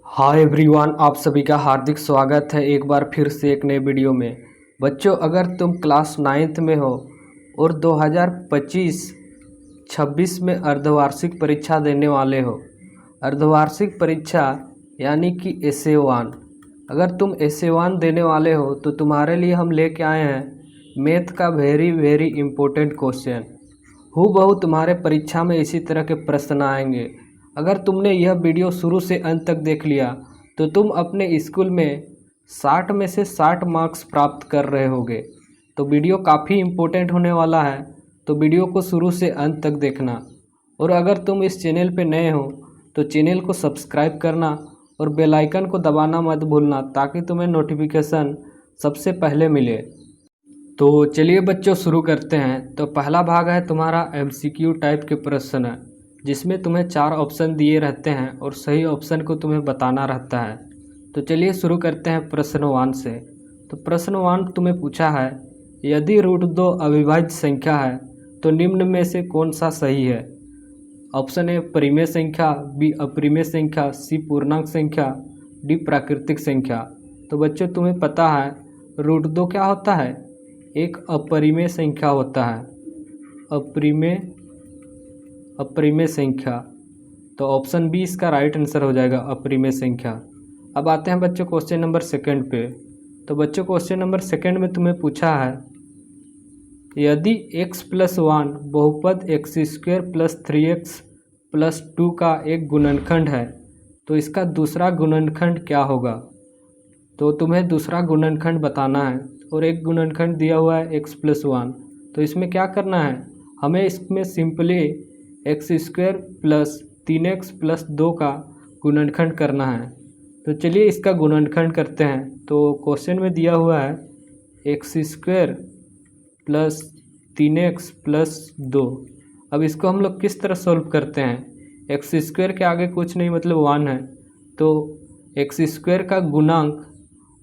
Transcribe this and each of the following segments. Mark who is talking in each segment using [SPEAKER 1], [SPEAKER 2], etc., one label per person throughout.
[SPEAKER 1] Hi everyone, आप सभी का हार्दिक स्वागत है एक बार फिर से एक नए वीडियो में। बच्चों, अगर तुम क्लास 9th में हो और 2025-26 में अर्धवार्षिक परीक्षा देने वाले हो, अर्धवार्षिक परीक्षा यानी कि एसे 1, अगर तुम एसे 1 देने वाले हो तो तुम्हारे लिए हम लेके आए हैं मैथ का वेरी वेरी इम्पोर्टेंट क्वेश्चन। हूबहू तुम्हारे परीक्षा में इसी तरह के प्रश्न आएंगे। अगर तुमने यह वीडियो शुरू से अंत तक देख लिया तो तुम अपने स्कूल में 60 में से 60 मार्क्स प्राप्त कर रहे होगे। तो वीडियो काफ़ी इम्पोर्टेंट होने वाला है, तो वीडियो को शुरू से अंत तक देखना। और अगर तुम इस चैनल पे नए हो तो चैनल को सब्सक्राइब करना और बेल आइकन को दबाना मत भूलना, ताकि तुम्हें नोटिफिकेशन सबसे पहले मिले। तो चलिए बच्चों, शुरू करते हैं। तो पहला भाग है तुम्हारा एमसीक्यू टाइप के प्रश्न है, जिसमें तुम्हें 4 ऑप्शन दिए रहते हैं और सही ऑप्शन को तुम्हें बताना रहता है। तो चलिए शुरू करते हैं प्रश्न 1 से। तो प्रश्न 1 तुम्हें पूछा है, यदि √2 अविभाज्य संख्या है तो निम्न में से कौन सा सही है। ऑप्शन ए परिमेय संख्या, बी अपरिमेय संख्या, सी पूर्णांक संख्या, डी प्राकृतिक संख्या। तो बच्चों तुम्हें पता है √2 क्या होता है, एक अपरिमेय संख्या होता है। अपरिमेय संख्या। तो ऑप्शन बी इसका राइट आंसर हो जाएगा, अपरिमेय संख्या। अब आते हैं बच्चों क्वेश्चन नंबर 2 पे। तो बच्चों क्वेश्चन नंबर 2 में तुम्हें पूछा है, यदि x+1 बहुपद x² + 3x + 2 का एक गुणनखंड है तो इसका दूसरा गुणनखंड क्या होगा। तो तुम्हें दूसरा गुणनखंड बताना है और एक गुणनखंड दिया हुआ है x+1। तो इसमें क्या करना है, हमें इसमें सिंपली x² + 3x + 2 का गुणनखंड करना है। तो चलिए इसका गुणनखंड करते हैं। तो क्वेश्चन में दिया हुआ है x² + 3x + 2। अब इसको हम लोग किस तरह सॉल्व करते हैं, x² के आगे कुछ नहीं मतलब 1 है, तो x² का गुणांक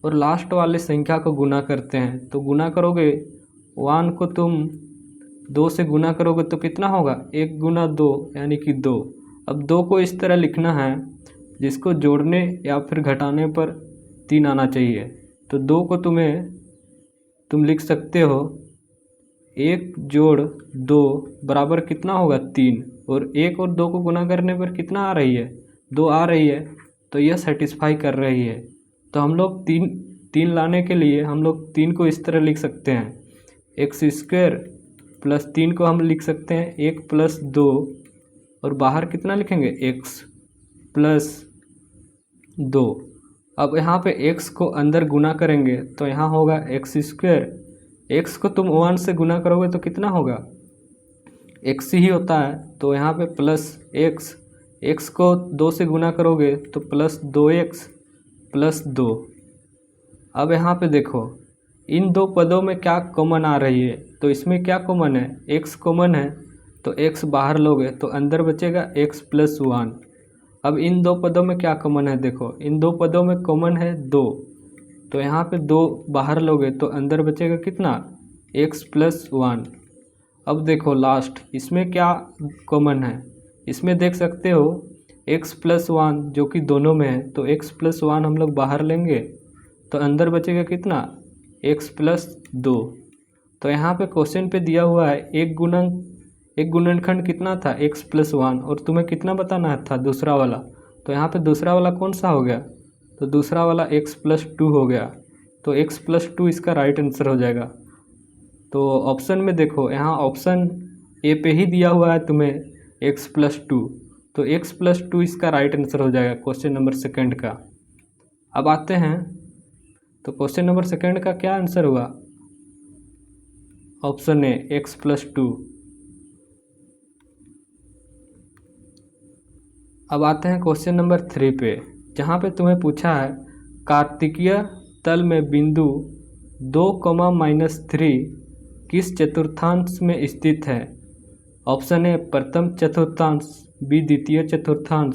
[SPEAKER 1] और लास्ट वाले संख्या को गुना करते हैं। तो गुना करोगे 1 को तुम 2 से गुना करोगे तो कितना होगा, 1 × 2 यानी कि 2। अब 2 को इस तरह लिखना है जिसको जोड़ने या फिर घटाने पर 3 आना चाहिए। तो 2 को तुम लिख सकते हो 1 + 2 बराबर कितना होगा, 3। और 1 और 2 को गुना करने पर कितना आ रही है, 2 आ रही है। तो यह सेटिस्फाई कर रही है। तो हम लोग 3 लाने के लिए हम लोग 3 को इस तरह लिख सकते हैं, x² + 3 को हम लिख सकते हैं 1 + 2 और बाहर कितना लिखेंगे, x + 2। अब यहाँ पे x को अंदर गुना करेंगे तो यहाँ होगा x²। x को तुम 1 से गुना करोगे तो कितना होगा, x ही होता है। तो यहाँ पे +x, x को 2 से गुना करोगे तो +2x + 2। अब यहाँ पे देखो इन 2 पदों में क्या कॉमन आ रही है, तो इसमें क्या कॉमन है, x कॉमन है। तो x बाहर लोगे तो अंदर बचेगा x + 1। अब इन 2 पदों में क्या कॉमन है, देखो इन 2 पदों में कॉमन है 2। तो यहाँ पे 2 बाहर लोगे तो अंदर बचेगा कितना, x + 1। अब देखो लास्ट इसमें क्या कॉमन है, इसमें देख सकते हो x + 1 जो कि दोनों में है। तो x + 1 हम लोग बाहर लेंगे तो अंदर बचेगा कितना, x + 2। तो यहाँ पे क्वेश्चन पे दिया हुआ है एक गुणनखंड कितना था, x + 1, और तुम्हें कितना बताना था, दूसरा वाला। तो यहाँ पे दूसरा वाला कौन सा हो गया, तो दूसरा वाला x + 2 हो गया। तो x + 2 इसका राइट आंसर हो जाएगा। तो ऑप्शन में देखो यहाँ ऑप्शन ए पे ही दिया हुआ है तुम्हें x + 2, तो x + 2 इसका राइट आंसर हो जाएगा क्वेश्चन नंबर 2 का। अब आते हैं तो क्वेश्चन नंबर 2 का क्या आंसर हुआ, ऑप्शन ए x + 2। अब आते हैं क्वेश्चन नंबर 3 पे, जहाँ पे तुम्हें पूछा है कार्तिकीय तल में बिंदु 2, किस चतुर्थांश में स्थित है। ऑप्शन ए प्रथम चतुर्थांश, बी द्वितीय चतुर्थांश,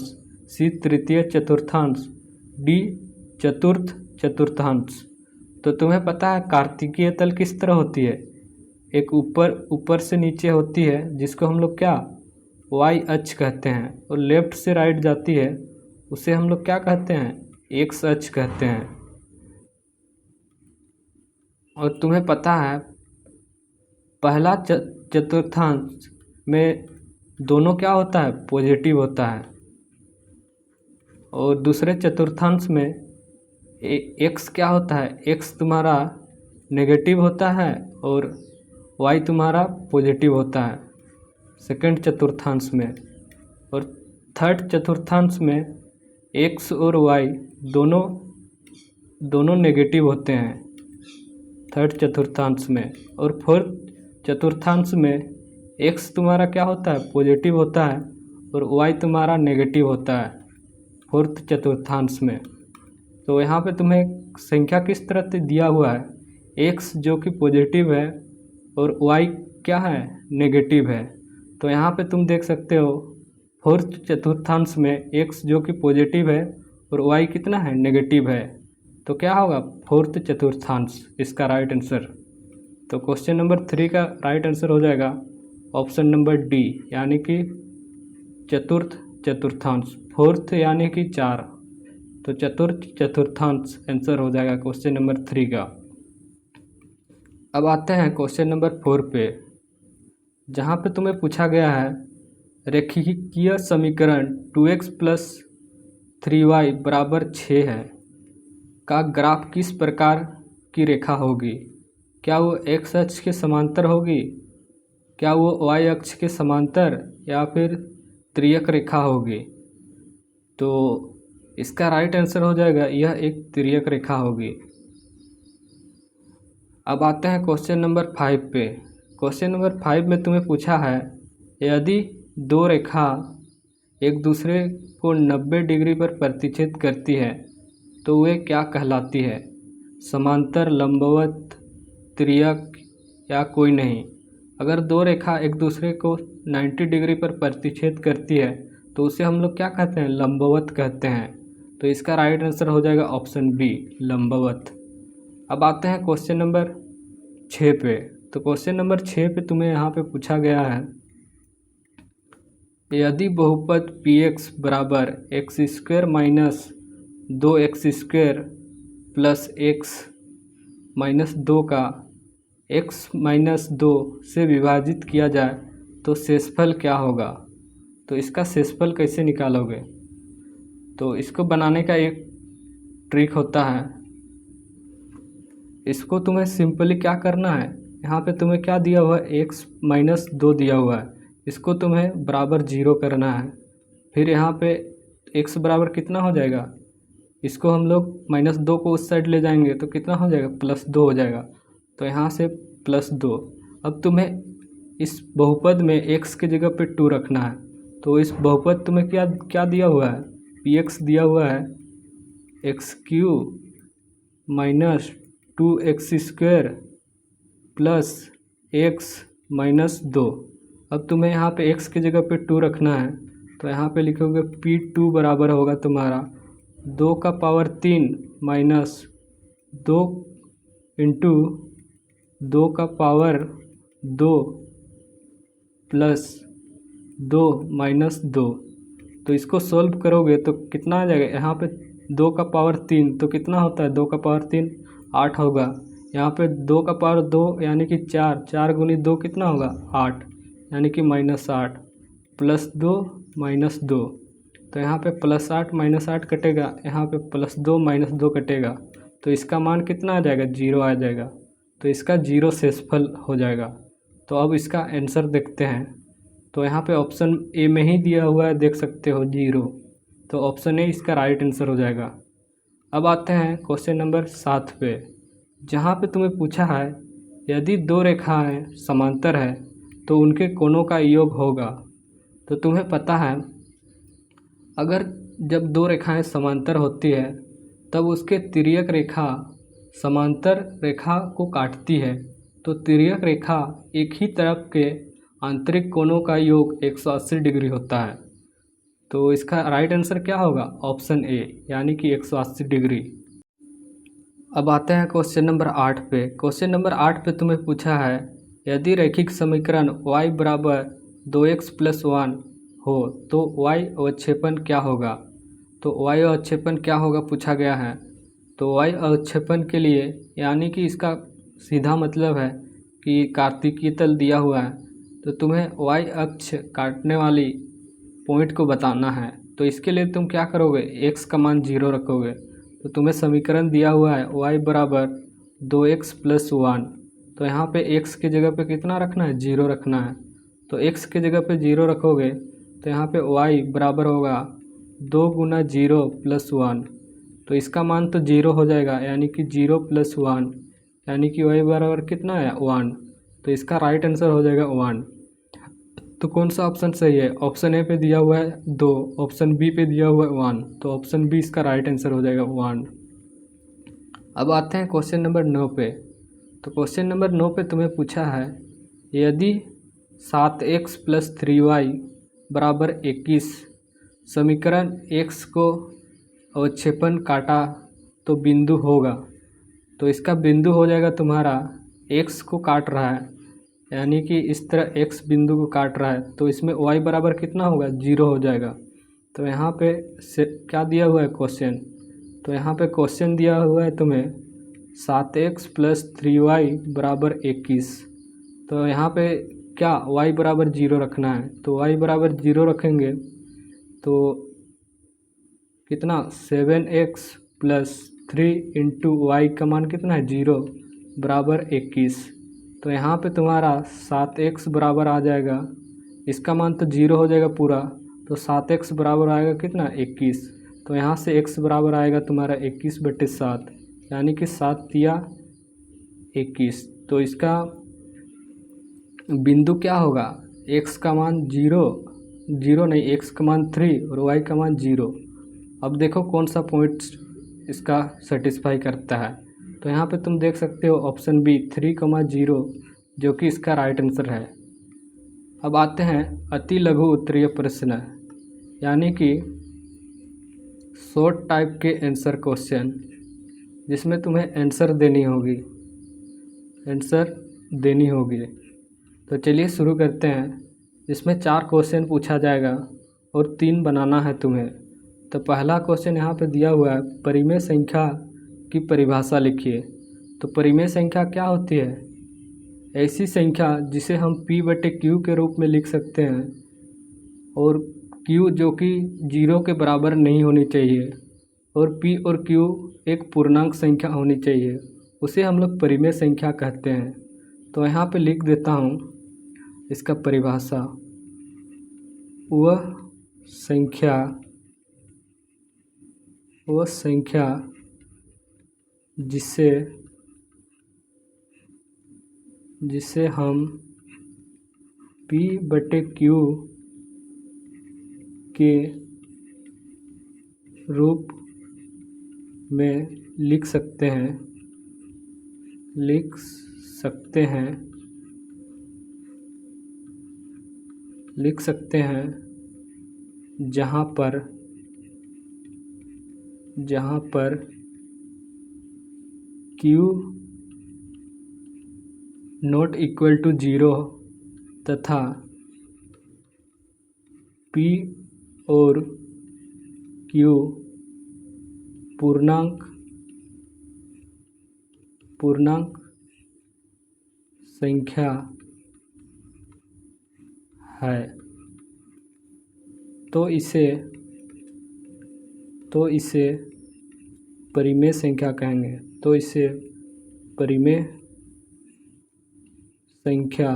[SPEAKER 1] सी तृतीय चतुर्थांश, डी चतुर्थ चतुर्थांश। तो तुम्हें पता है कार्तिकीय तल किस तरह होती है, एक ऊपर से नीचे होती है जिसको हम लोग क्या, y अक्ष कहते हैं, और लेफ्ट से राइट जाती है उसे हम लोग क्या कहते हैं, एक्स अक्ष कहते हैं। और तुम्हें पता है पहला चतुर्थांश में दोनों क्या होता है, पॉजिटिव होता है, और दूसरे चतुर्थांश में एक्स क्या होता है, एक्स तुम्हारा नेगेटिव होता है और वाई तुम्हारा पॉजिटिव होता है सेकंड चतुर्थांश में। और थर्ड चतुर्थांश में एक्स और वाई दोनों नेगेटिव होते हैं थर्ड चतुर्थांश में। और फोर्थ चतुर्थांश में एक्स तुम्हारा क्या होता है, पॉजिटिव होता है, और वाई तुम्हारा नेगेटिव होता है फोर्थ चतुर्थांश में। तो यहाँ पे तुम्हें संख्या किस तरह से दिया हुआ है, एक्स जो कि पॉजिटिव है और वाई क्या है, नेगेटिव है। तो यहाँ पे तुम देख सकते हो फोर्थ चतुर्थांश में एक्स जो कि पॉजिटिव है और वाई कितना है, नेगेटिव है। तो क्या होगा, फोर्थ चतुर्थांश इसका राइट आंसर। तो क्वेश्चन नंबर 3 का राइट आंसर हो जाएगा ऑप्शन नंबर डी, यानी कि चतुर्थ चतुर्थांश। फोर्थ यानी कि 4, तो चतुर्थ चतुर्थांश आंसर हो जाएगा क्वेश्चन नंबर 3 का। अब आते हैं क्वेश्चन नंबर 4 पे, जहाँ पे तुम्हें पूछा गया है रेखीय समीकरण 2x + 3y = 6 है का ग्राफ किस प्रकार की रेखा होगी। क्या वो x अक्ष के समांतर होगी, क्या वो y अक्ष के समांतर, या फिर तिर्यक रेखा होगी। तो इसका राइट आंसर हो जाएगा यह एक तिर्यक रेखा होगी। अब आते हैं क्वेश्चन नंबर 5 पे। क्वेश्चन नंबर 5 में तुम्हें पूछा है यदि दो रेखा एक दूसरे को 90 डिग्री पर प्रतिच्छेद करती है तो वे क्या कहलाती है, समांतर, लंबवत, तिर्यक या कोई नहीं। अगर दो रेखा एक दूसरे को 90 डिग्री पर प्रतिच्छेद करती है तो उसे हम लोग क्या कहते हैं, लंबवत कहते हैं। तो इसका राइट आंसर हो जाएगा ऑप्शन बी, लंबवत। अब आते हैं क्वेश्चन नंबर 6 पे। तो क्वेश्चन नंबर 6 पे तुम्हें यहाँ पे पूछा गया है यदि बहुपद px बराबर x² - 2x² + x - 2 का x - 2 से विभाजित किया जाए तो शेषफल क्या होगा। तो इसका शेषफल कैसे निकालोगे, तो इसको बनाने का एक ट्रिक होता है। इसको तुम्हें सिंपली क्या करना है, यहाँ पे तुम्हें क्या दिया हुआ है, x - 2 दिया हुआ है, इसको तुम्हें बराबर 0 करना है। फिर यहाँ पे x बराबर कितना हो जाएगा, इसको हम लोग -2 को उस साइड ले जाएंगे तो कितना हो जाएगा, +2 हो जाएगा। तो यहाँ से +2। अब तुम्हें इस बहुपद में x की जगह पे 2 रखना है। तो इस बहुपद तुम्हें क्या दिया हुआ है, px दिया हुआ है x³ - 2x² + x - 2। अब तुम्हें यहाँ पे x की जगह पे 2 रखना है, तो यहाँ पे लिखोगे p2 बराबर होगा तुम्हारा 2 का पावर 3 माइनस 2 इंटू 2 का पावर 2 प्लस 2 माइनस 2। तो इसको सॉल्व करोगे तो कितना आ जाएगा, यहाँ पे 2 का पावर 3 तो कितना होता है, 2 का पावर 3 8 होगा। यहाँ पे 2 का पावर 2 यानी कि 4, 4 गुनी 2 कितना होगा, 8, यानी कि -8 प्लस 2 माइनस 2। तो यहाँ पे +8 - 8 कटेगा, यहाँ पे +2 - 2 कटेगा, तो इसका मान कितना आ जाएगा, 0 आ जाएगा। तो इसका 0 शेषफल हो जाएगा। तो अब इसका आंसर देखते हैं। तो यहाँ पे ऑप्शन ए में ही दिया हुआ है, देख सकते हो 0। तो ऑप्शन ए इसका राइट आंसर हो जाएगा। अब आते हैं क्वेश्चन नंबर 7 पे, जहाँ पे तुम्हें पूछा है यदि दो रेखाएं समांतर है तो उनके कोणों का योग होगा। तो तुम्हें पता है अगर जब दो रेखाएं समांतर होती है तब उसके तिर्यक रेखा समांतर रेखा को काटती है। तो तिर्यक रेखा एक ही तरफ के आंतरिक कोणों का योग 180 डिग्री होता है। तो इसका राइट आंसर क्या होगा, ऑप्शन ए, यानी कि 180 डिग्री। अब आते हैं क्वेश्चन नंबर 8 पे। क्वेश्चन नंबर 8 पे तुम्हें पूछा है यदि रैखिक समीकरण y बराबर 2x + 1 हो तो y अवक्षेपण क्या होगा। तो वाई अवक्षेपण क्या होगा पूछा गया है। तो वाई अवक्षेपण के लिए यानी कि इसका सीधा मतलब है कि कार्तिकीय तल दिया हुआ है तो तुम्हें वाई अक्ष काटने वाली पॉइंट को बताना है। तो इसके लिए तुम क्या करोगे, x का मान 0 रखोगे। तो तुम्हें समीकरण दिया हुआ है y बराबर 2x + 1। तो यहाँ पे x की जगह पे कितना रखना है, 0 रखना है। तो x की जगह पे 0 रखोगे तो यहाँ पे y बराबर होगा 2 × 0 + 1। तो इसका मान तो 0 हो जाएगा यानी कि 0 + 1 यानी कि y बराबर कितना है, 1। तो इसका राइट आंसर हो जाएगा 1। तो कौन सा ऑप्शन सही है, ऑप्शन ए पे दिया हुआ है 2, ऑप्शन बी पे दिया हुआ है 1। तो ऑप्शन बी इसका राइट आंसर हो जाएगा 1। अब आते हैं क्वेश्चन नंबर 9 पे। तो क्वेश्चन नंबर 9 पे तुम्हें पूछा है यदि 7x + 3y = 21 समीकरण x को अवक्षेपण काटा तो बिंदु होगा। तो इसका बिंदु हो जाएगा तुम्हारा x को काट रहा है यानी कि इस तरह x बिंदु को काट रहा है तो इसमें y बराबर कितना होगा, 0 हो जाएगा। तो यहाँ पे से क्या दिया हुआ है क्वेश्चन, तो यहाँ पे क्वेश्चन दिया हुआ है तुम्हें 7x + 3y = 21। तो यहाँ पे क्या y बराबर 0 रखना है। तो y बराबर 0 रखेंगे तो कितना 7x + 3 × y का मान कितना है, 0 = 21। तो यहाँ पे तुम्हारा 7x बराबर आ जाएगा, इसका मान तो 0 हो जाएगा पूरा। तो 7x बराबर आएगा कितना, 21। तो यहाँ से x बराबर आएगा तुम्हारा 21/7 यानी कि 7 × 21। तो इसका बिंदु क्या होगा, x का मान 0 नहीं, x का मान 3 और y का मान 0। अब देखो कौन सा पॉइंट इसका सेटिस्फाई करता है। तो यहाँ पे तुम देख सकते हो ऑप्शन बी 3,0 जो कि इसका राइट आंसर है। अब आते हैं अति लघु उत्तरीय प्रश्न यानी कि शॉर्ट टाइप के आंसर क्वेश्चन जिसमें तुम्हें आंसर देनी होगी। तो चलिए शुरू करते हैं। इसमें 4 क्वेश्चन पूछा जाएगा और 3 बनाना है तुम्हें। तो पहला क्वेश्चन यहाँ पे दिया हुआ है परिमेय संख्या की परिभाषा लिखिए। तो परिमेय संख्या क्या होती है, ऐसी संख्या जिसे हम p/q के रूप में लिख सकते हैं और q जो कि 0 के बराबर नहीं होनी चाहिए और p और q एक पूर्णांक संख्या होनी चाहिए, उसे हम लोग परिमेय संख्या कहते हैं। तो यहाँ पे लिख देता हूँ इसका परिभाषा, वह संख्या जिसे हम p/q के रूप में लिख सकते हैं जहाँ पर q ≠ 0 तथा p और q पूर्णांक संख्या है तो इसे परिमेय संख्या कहेंगे। तो इसे परिमेय संख्या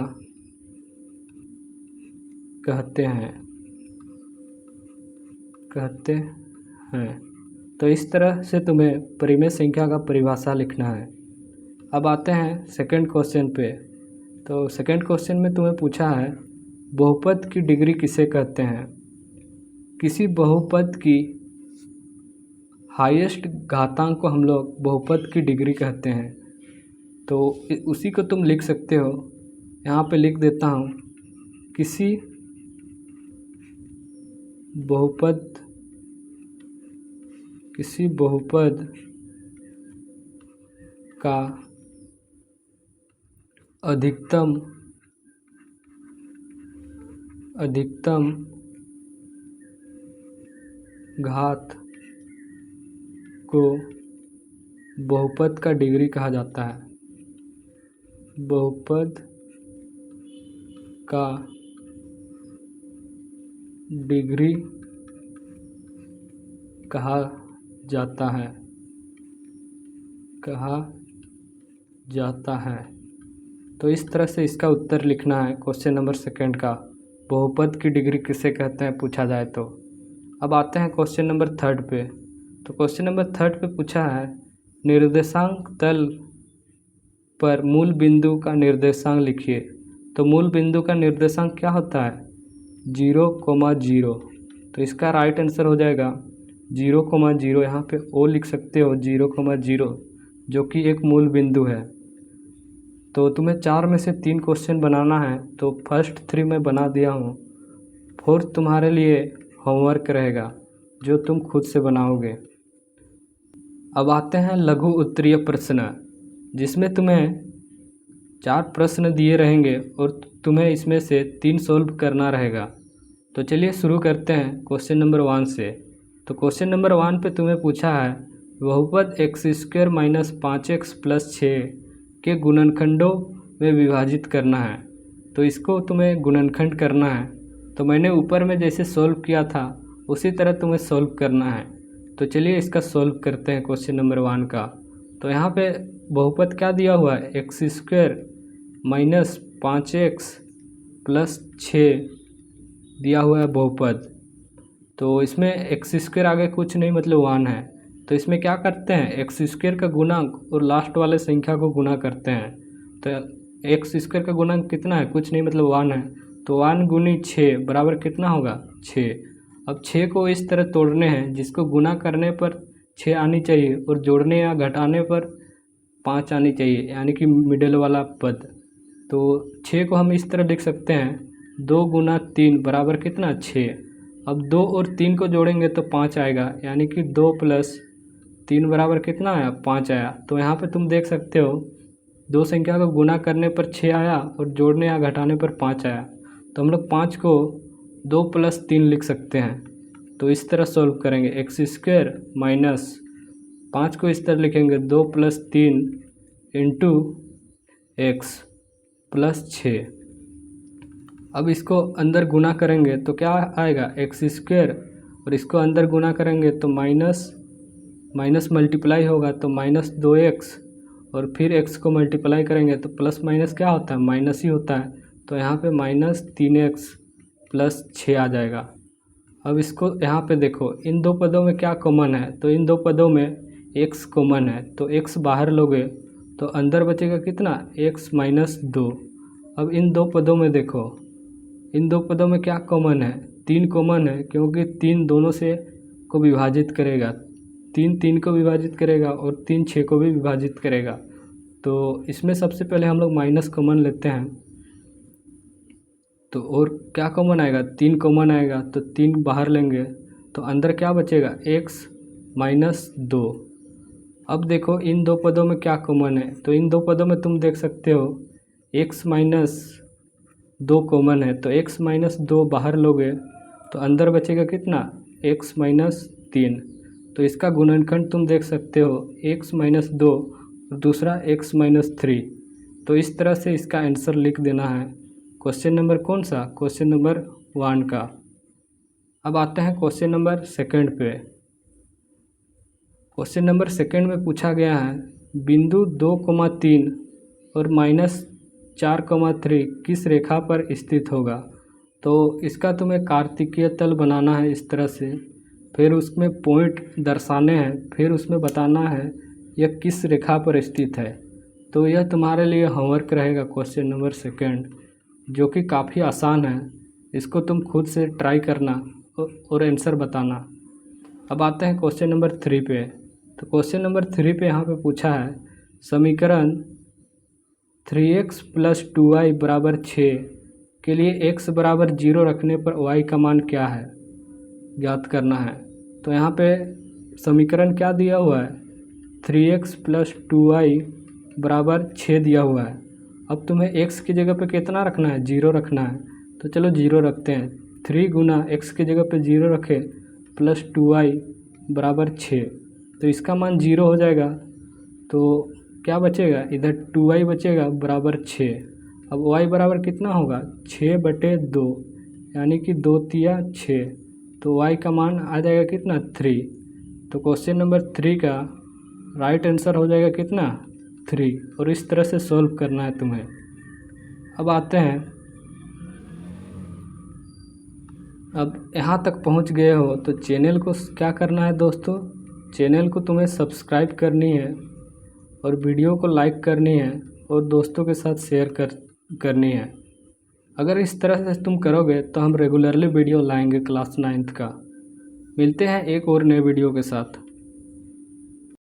[SPEAKER 1] कहते हैं। तो इस तरह से तुम्हें परिमेय संख्या का परिभाषा लिखना है। अब आते हैं सेकंड क्वेश्चन पे। तो सेकंड क्वेश्चन में तुम्हें पूछा है बहुपद की डिग्री किसे कहते हैं। किसी बहुपद की हाईएस्ट घातांक को हम लोग बहुपद की डिग्री कहते हैं। तो उसी को तुम लिख सकते हो, यहाँ पे लिख देता हूँ, किसी बहुपद का अधिकतम घात को बहुपद का डिग्री कहा जाता है। बहुपद का डिग्री कहा जाता है। तो इस तरह से इसका उत्तर लिखना है क्वेश्चन नंबर सेकंड का, बहुपद की डिग्री किसे कहते हैं पूछा जाए तो। अब आते हैं क्वेश्चन नंबर थर्ड पे। तो क्वेश्चन नंबर थर्ड पे पूछा है निर्देशांक तल पर मूल बिंदु का निर्देशांक लिखिए। तो मूल बिंदु का निर्देशांक क्या होता है? 0,0। तो इसका राइट आंसर हो जाएगा 0,0। यहाँ पे ओ लिख सकते हो 0,0, जो कि एक मूल बिंदु है। तो तुम्हें 4 में से 3 क्वेश्चन बनाना है, तो फर्स्ट 3 मैं बना दिया हूँ। 4th तुम्हारे लिए होमवर्क रहेगा जो तुम खुद से बनाओगे। अब आते हैं लघु उत्तरीय प्रश्न, जिसमें तुम्हें 4 प्रश्न दिए रहेंगे और तुम्हें इसमें से 3 सॉल्व करना रहेगा। तो चलिए शुरू करते हैं क्वेश्चन नंबर 1 से। तो क्वेश्चन नंबर 1 पे तुम्हें पूछा है बहुपद x² - 5x + 6 के गुणनखंडों में विभाजित करना है। तो इसको तुम्हें गुणनखंड करना है। तो मैंने ऊपर में जैसे सॉल्व किया था उसी तरह तुम्हें सॉल्व करना है। तो चलिए इसका सॉल्व करते हैं क्वेश्चन नंबर 1 का। तो यहाँ पे बहुपद क्या दिया हुआ है? x² - 5x + 6 दिया हुआ है बहुपद। तो इसमें x² आगे कुछ नहीं मतलब 1 है। तो इसमें क्या करते हैं, x² का गुणांक और लास्ट वाले संख्या को गुणा करते हैं। तो x² का गुणांक कितना है? कुछ नहीं मतलब 1 है। तो 1 × 6 बराबर कितना होगा? 6। अब 6 को इस तरह तोड़ने हैं जिसको गुना करने पर 6 आनी चाहिए और जोड़ने या घटाने पर 5 आनी चाहिए, यानी कि मिडिल वाला पद। तो 6 को हम इस तरह लिख सकते हैं 2 × 3 बराबर कितना? 6। अब 2 और 3 को जोड़ेंगे तो 5 आएगा, यानी कि 2 + 3 बराबर कितना आया? 5 आया। तो यहाँ पे तुम देख सकते हो दो संख्या को गुना करने पर 6 आया और जोड़ने या घटाने पर 5 आया। तो हम लोग 5 को 2 + 3 लिख सकते हैं। तो इस तरह सॉल्व करेंगे x² - 5 को इस तरह लिखेंगे 2 + 3 × x + 6। अब इसको अंदर गुना करेंगे तो क्या आएगा? x² और इसको अंदर गुना करेंगे तो माइनस मल्टीप्लाई होगा तो -2x, और फिर x को मल्टीप्लाई करेंगे तो प्लस माइनस क्या होता है? माइनस ही होता है। तो यहाँ पे -3x + 6 आ जाएगा। अब इसको यहाँ पे देखो, इन दो पदों में क्या कॉमन है? तो इन दो पदों में x कॉमन है, तो x बाहर लोगे तो अंदर बचेगा कितना? x - 2। अब इन दो पदों में देखो, इन दो पदों में क्या कॉमन है? 3 कॉमन है, क्योंकि 3 दोनों से को विभाजित करेगा। 3 3 को विभाजित करेगा और 3 6 को भी विभाजित करेगा। तो इसमें सबसे पहले हम लोग माइनस कॉमन लेते हैं। तो और क्या कॉमन आएगा? 3 कॉमन आएगा, तो 3 बाहर लेंगे तो अंदर क्या बचेगा? x - 2। अब देखो इन दो पदों में क्या कॉमन है? तो इन दो पदों में तुम देख सकते हो x - 2 कॉमन है, तो x - 2 बाहर लोगे तो अंदर बचेगा कितना? x - 3। तो इसका गुणनखंड तुम देख सकते हो x - 2 और दूसरा x - 3। तो इस तरह से इसका आंसर लिख देना है। क्वेश्चन नंबर कौन सा? क्वेश्चन नंबर 1 का। अब आते हैं क्वेश्चन नंबर सेकंड पे। क्वेश्चन नंबर सेकंड में पूछा गया है बिंदु 2,3 और -4,3 किस रेखा पर स्थित होगा? तो इसका तुम्हें कार्तिकीय तल बनाना है इस तरह से, फिर उसमें पॉइंट दर्शाने हैं, फिर उसमें बताना है यह किस रेखा पर स्थित है। तो यह तुम्हारे लिए होमवर्क रहेगा क्वेश्चन नंबर सेकंड, जो कि काफ़ी आसान है। इसको तुम खुद से ट्राई करना और आंसर बताना। अब आते हैं क्वेश्चन नंबर 3 पे। तो क्वेश्चन नंबर 3 पे यहाँ पे पूछा है समीकरण 3x + 2y = 6 के लिए x = 0 रखने पर y का मान क्या है, ज्ञात करना है। तो यहाँ पे समीकरण क्या दिया हुआ है? 3x + 2y = 6 दिया हुआ है। अब तुम्हें x की जगह पे कितना रखना है? 0 रखना है। तो चलो 0 रखते हैं। 3 × x की जगह पे 0 रखे + 2y = 6। तो इसका मान 0 हो जाएगा। तो क्या बचेगा, इधर 2y बचेगा बराबर 6। अब y बराबर कितना होगा, 6/2, यानी कि 2 तिया 6। तो y का मान आ जाएगा कितना, 3। तो क्वेश्चन नंबर 3 का राइट आंसर हो जाएगा कितना, 3। और इस तरह से सॉल्व करना है तुम्हें। अब आते हैं, अब यहाँ तक पहुँच गए हो तो चैनल को क्या करना है दोस्तों, चैनल को तुम्हें सब्सक्राइब करनी है और वीडियो को लाइक करनी है और दोस्तों के साथ शेयर करनी है। अगर इस तरह से तुम करोगे तो हम रेगुलरली वीडियो लाएंगे क्लास 9th का। मिलते हैं एक और नए वीडियो के साथ।